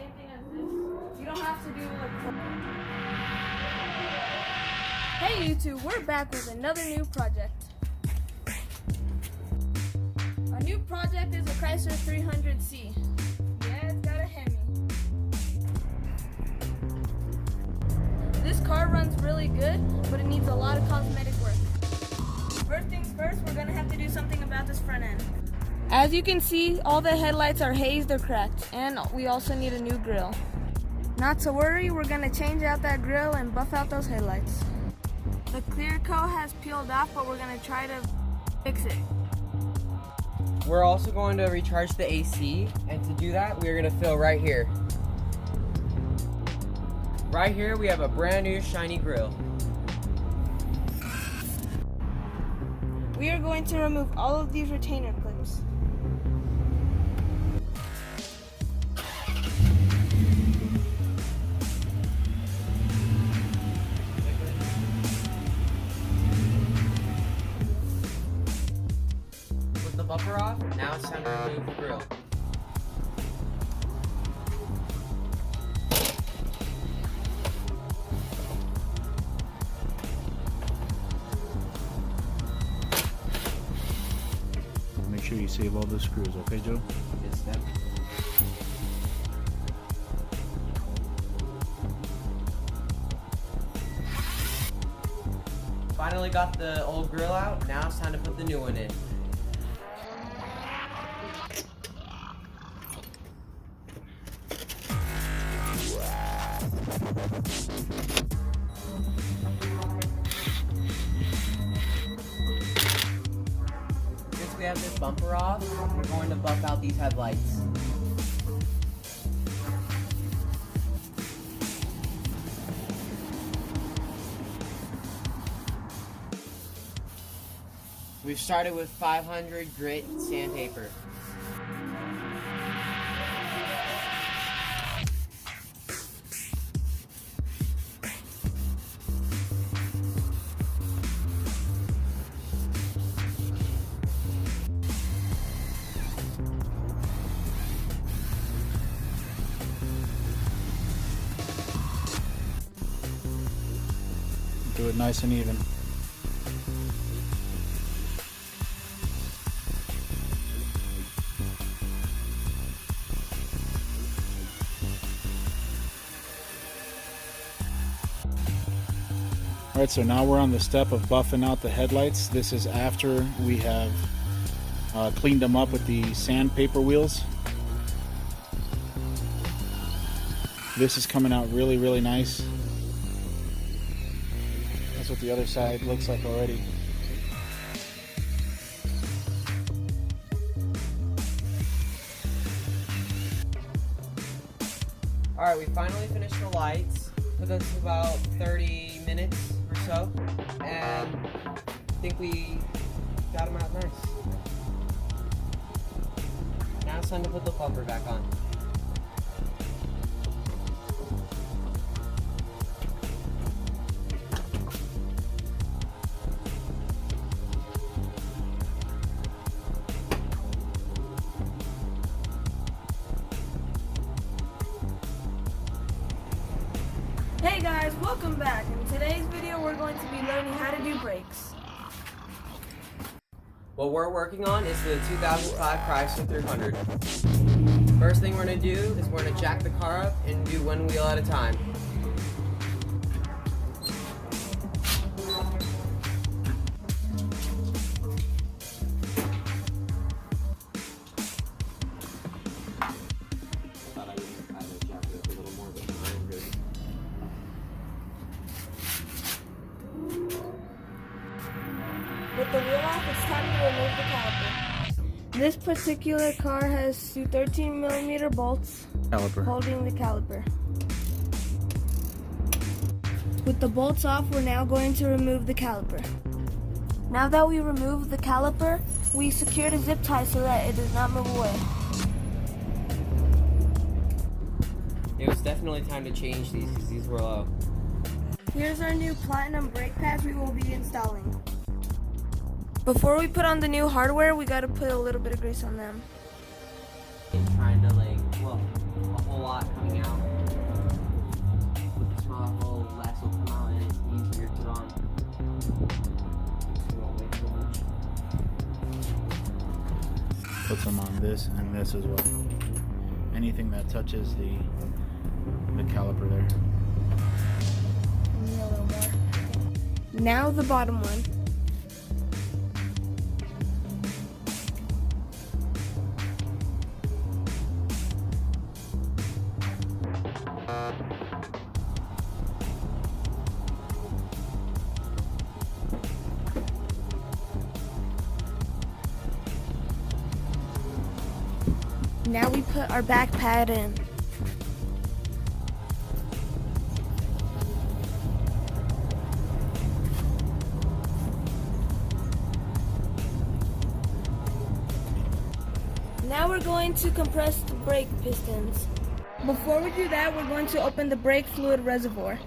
same thing as this. You don't have to do like... Hey YouTube, we're back with another new project. Our new project is a Chrysler 300C. Yeah, it's got a Hemi. This car runs really good, but it needs a lot of cosmetic work. First things first, we're gonna have to do something about this front end. As you can see, all the headlights are hazed or cracked, and we also need a new grille. Not to worry, we're gonna change out that grille and buff out those headlights. The clear coat has peeled off, but we're gonna try to fix it. We're also going to recharge the AC, and to do that, we're going to fill right here. Right here, we have a brand new shiny grille. We are going to remove all of these retainer clips. With the bumper off, now it's time to remove the grille. Make sure you save all the screws, okay, Joe? Yes, step. Finally got the old grille out, now it's time to put the new one in. Since we have this bumper off, we're going to buff out these headlights. We've started with 500 grit sandpaper. Do it nice and even. Alright, so now we're on the step of buffing out the headlights. This is after we have cleaned them up with the sandpaper wheels. This is coming out really, really nice. That's what the other side looks like already. Alright, we finally finished the lights. Took us about 30 minutes or so, and I think we got them out nice. Now it's time to put the bumper back on. Hey guys, welcome back. In today's video, we're going to be learning how to do brakes. What we're working on is the 2005 Chrysler 300. First thing we're going to do is we're going to jack the car up and do one wheel at a time. With the wheel off, it's time to remove the caliper. This particular car has two 13mm bolts holding the caliper. With the bolts off, we're now going to remove the caliper. Now that we removed the caliper, we secured a zip tie so that it does not move away. It was definitely time to change these because these were low. Here's our new platinum brake pads we will be installing. Before we put on the new hardware, we gotta put a little bit of grease on them. And trying to a whole lot coming put some on this and this as well. Anything that touches the caliper there. A little more. Now the bottom one. Now we put our back pad in. Now we're going to compress the brake pistons. Before we do that, we're going to open the brake fluid reservoir.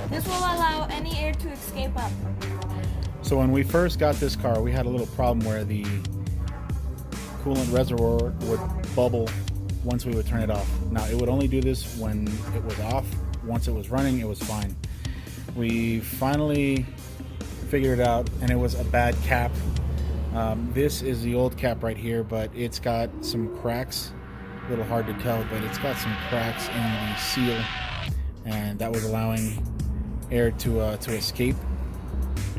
This will allow any air to escape up. So when we first got this car, we had a little problem where the coolant reservoir would bubble once we would turn it off. Now it would only do this when it was off. Once it was running, it was fine. We finally figured it out, and it was a bad cap. This is the old cap right here, but it's got some cracks. A little hard to tell, but it's got some cracks in the seal, and that was allowing air to escape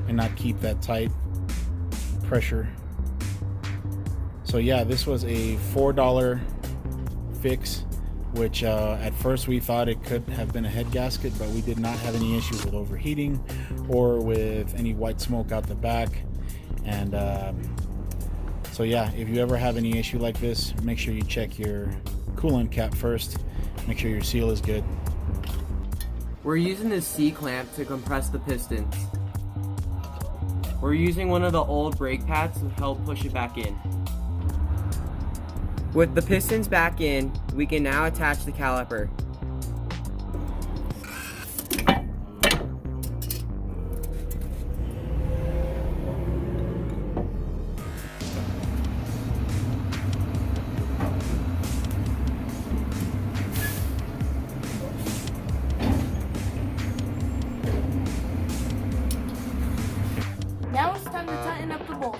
and not keep that tight pressure. So yeah, this was a $4 fix, which at first we thought it could have been a head gasket, but we did not have any issues with overheating or with any white smoke out the back. And so yeah, if you ever have any issue like this, make sure you check your coolant cap first. Make sure your seal is good. We're using this C-clamp to compress the pistons. We're using one of the old brake pads to help push it back in. With the pistons back in, we can now attach the caliper. Now it's time to tighten up the bolts.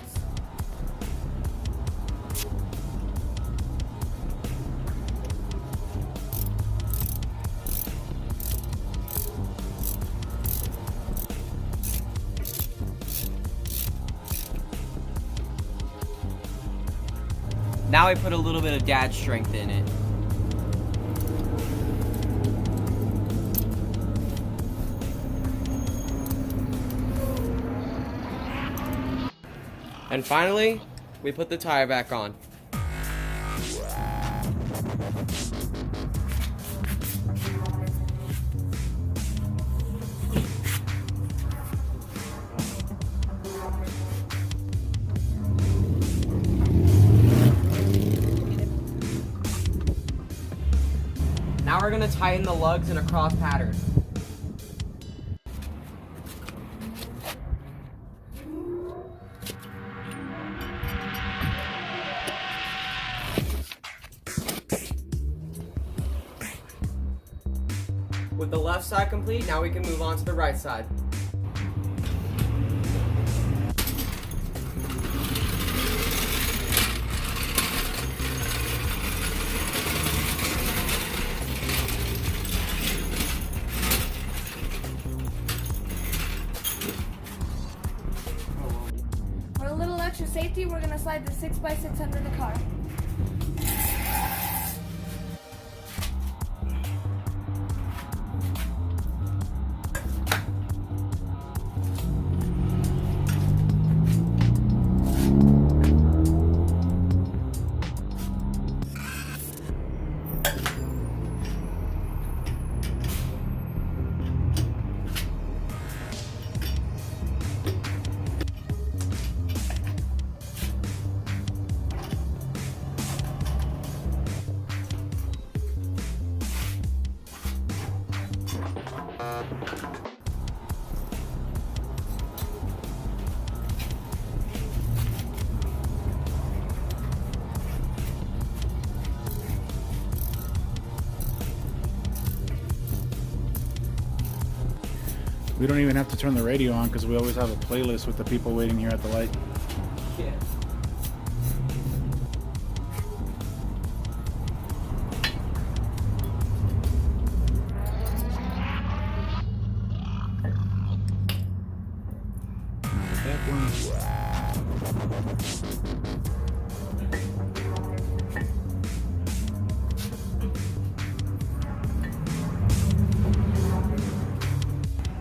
Now we put a little bit of dad strength in it. And finally, we put the tire back on. Now we're going to tighten the lugs in a cross pattern. With the left side complete, now we can move on to the right side. For a little extra safety, we're going to slide the 6x6 under the car. We don't even have to turn the radio on because we always have a playlist with the people waiting here at the light. Yeah.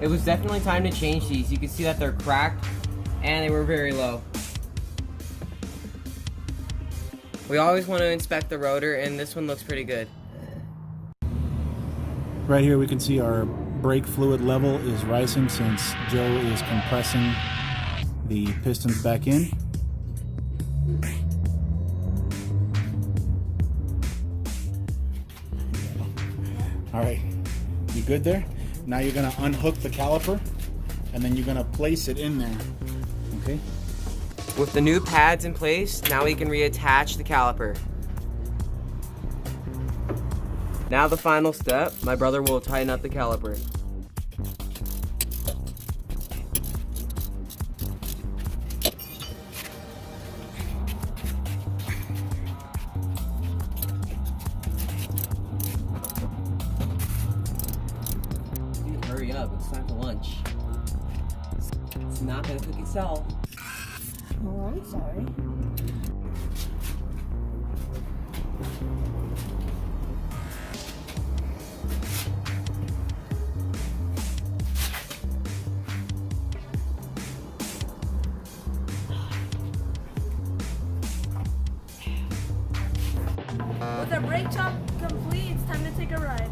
It was definitely time to change these. You can see that they're cracked and they were very low. We always want to inspect the rotor, and this one looks pretty good. Right here we can see our brake fluid level is rising since Joe is compressing the pistons back in. All right, you good there? Now you're gonna unhook the caliper and then you're gonna place it in there, okay? With the new pads in place, now we can reattach the caliper. Now the final step, my brother will tighten up the caliper. Dude, hurry up, it's time for lunch. It's not gonna cook itself. Oh, I'm sorry. With our brake job complete, it's time to take a ride.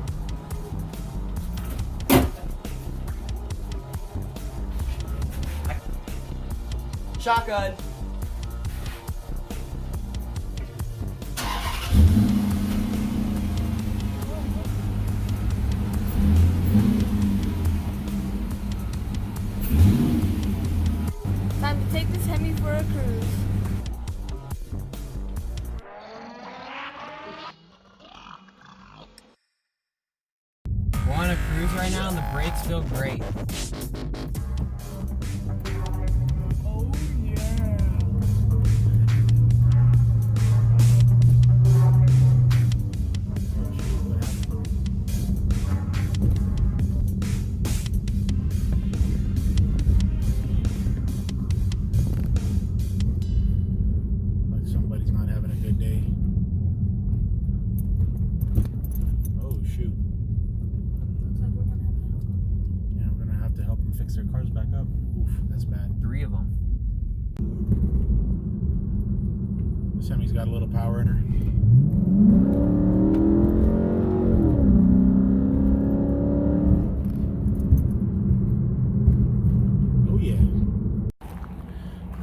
Shotgun. Time to take this Hemi for a cruise. We're on a cruise right now and the brakes feel great. Oh yeah. Like somebody's not having a good day. Oh shoot. Looks like we're gonna have to help them. Yeah, we're gonna have to help them fix their cars back up. Oof, that's bad. 3 of them. This Hemi's got a little power in her. Oh yeah.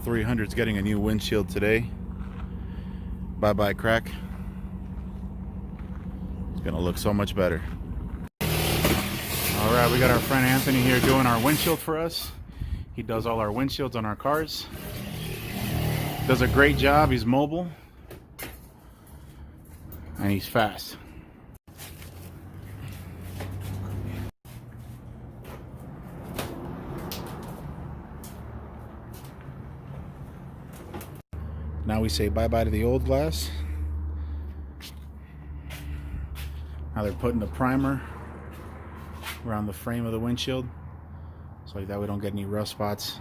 300's getting a new windshield today. Bye bye crack. It's gonna look so much better. All right, we got our friend Anthony here doing our windshield for us. He does all our windshields on our cars. Does a great job. He's mobile and he's fast. Now we say bye-bye to the old glass. Now they're putting the primer around the frame of the windshield so like that we don't get any rough spots.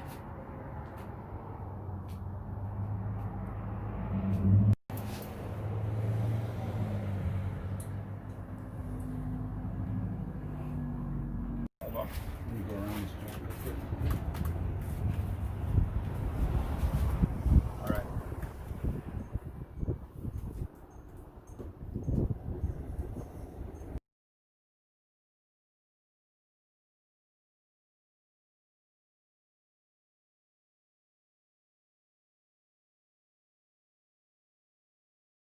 Hold on. Let me go around